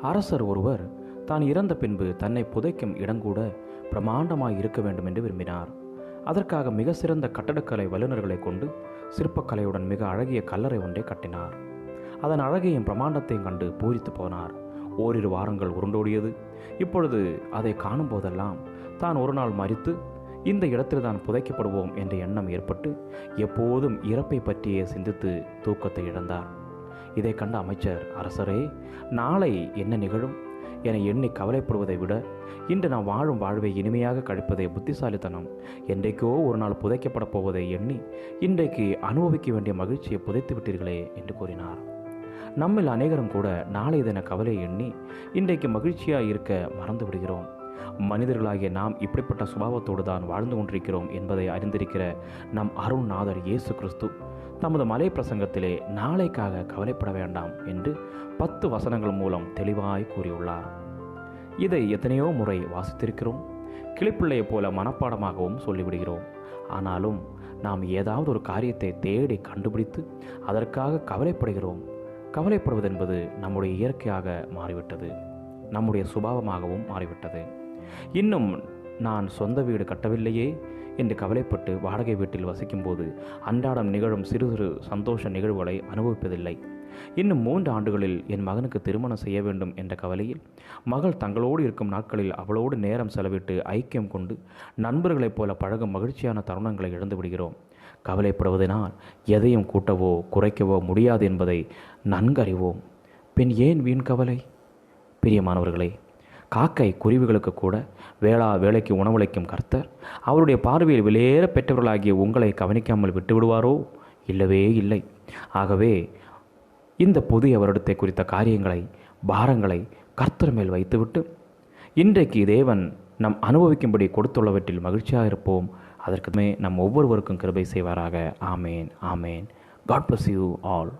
அரசர் ஒருவர் தான் இறந்த பின்பு தன்னை புதைக்கும் இடங்கூட பிரமாண்டமாய் இருக்க வேண்டும் என்று விரும்பினார். அதற்காக மிக சிறந்த கட்டடக்கலை வல்லுநர்களை கொண்டு சிற்பக்கலையுடன் மிக அழகிய கல்லறை ஒன்றை கட்டினார். அதன் அழகையும் பிரமாண்டத்தையும் கண்டு பூரித்து போனார். ஓரிரு வாரங்கள் உருண்டோடியது. இப்பொழுது அதை காணும் போதெல்லாம் தான் ஒரு நாள் மரித்து இந்த இடத்தில் தான் புதைக்கப்படுவோம் என்ற எண்ணம் ஏற்பட்டு எப்போதும் இறப்பை பற்றியே சிந்தித்து தூக்கத்தை இழந்தார். இதை கண்ட அமைச்சர், அரசரே, நாளை என்ன நிகழும் என எண்ணி கவலைப்படுவதை விட இன்று நாம் வாழும் வாழ்வை இனிமையாக கழிப்பதே புத்திசாலித்தனம். என்றைக்கோ ஒரு நாள் புதைக்கப்பட போவதை எண்ணி இன்றைக்கு அனுபவிக்க வேண்டிய மகிழ்ச்சியை புதைத்து விட்டீர்களே என்று கூறினார். நம்மில் அநேகரும் கூட நாளை தின கவலை எண்ணி இன்றைக்கு மகிழ்ச்சியாக இருக்க மறந்து விடுகிறோம். மனிதர்களாகிய நாம் இப்படிப்பட்ட சுபாவத்தோடு தான் வாழ்ந்து கொண்டிருக்கிறோம் என்பதை அறிந்திருக்கிற நம் அருள்நாதர் இயேசு கிறிஸ்து தமது மலை பிரசங்கத்திலே நாளைக்காக கவலைப்பட வேண்டாம் என்று 10 வசனங்கள் மூலம் தெளிவாய் கூறியுள்ளார். இதை எத்தனையோ முறை வாசித்திருக்கிறோம். கிளிப்பிள்ளையை போல மனப்பாடமாகவும் சொல்லிவிடுகிறோம். ஆனாலும் நாம் ஏதாவது ஒரு காரியத்தை தேடி கண்டுபிடித்து அதற்காக கவலைப்படுகிறோம். கவலைப்படுவதென்பது நம்முடைய இயற்கையாக மாறிவிட்டது, நம்முடைய சுபாவமாகவும் மாறிவிட்டது. இன்னும் நான் சொந்த வீடு கட்டவில்லையே என்று கவலைப்பட்டு வாடகை வீட்டில் வசிக்கும்போது அன்றாடம் நிகழும் சிறு சிறு சந்தோஷ நிகழ்வுகளை அனுபவிப்பதில்லை. இன்னும் 3 ஆண்டுகளில் என் மகனுக்கு திருமணம் செய்ய வேண்டும் என்ற கவலையில் மகள் தங்களோடு இருக்கும் நாட்களில் அவளோடு நேரம் செலவிட்டு ஐக்கியம் கொண்டு நண்பர்களைப் போல பழகும் மகிழ்ச்சியான தருணங்களை இழந்து விடுகிறோம். கவலைப்படுவதனால் எதையும் கூட்டவோ குறைக்கவோ முடியாது என்பதை நன்கறிவோம். பின் ஏன் வீண் கவலை? பிரியமானவர்களே, காக்கை குருவிகளுக்கு கூட வேலைக்கு உணவளிக்கும் கர்த்தர் அவருடைய பார்வையில் விலையேற பெற்றவர்களாகிய உங்களை கவனிக்காமல் விட்டு விடுவாரோ? இல்லவே இல்லை. ஆகவே இந்த புதிய வருடத்தை குறித்த காரியங்களை, பாரங்களை கர்த்தர் மேல் வைத்துவிட்டு இன்றைக்கு தேவன் நம் அனுபவிக்கும்படி கொடுத்துள்ளவற்றில் மகிழ்ச்சியாக இருப்போம். அதற்குமே நம் ஒவ்வொருவருக்கும் கிருபை செய்வாராக. ஆமேன், ஆமேன். God bless you all.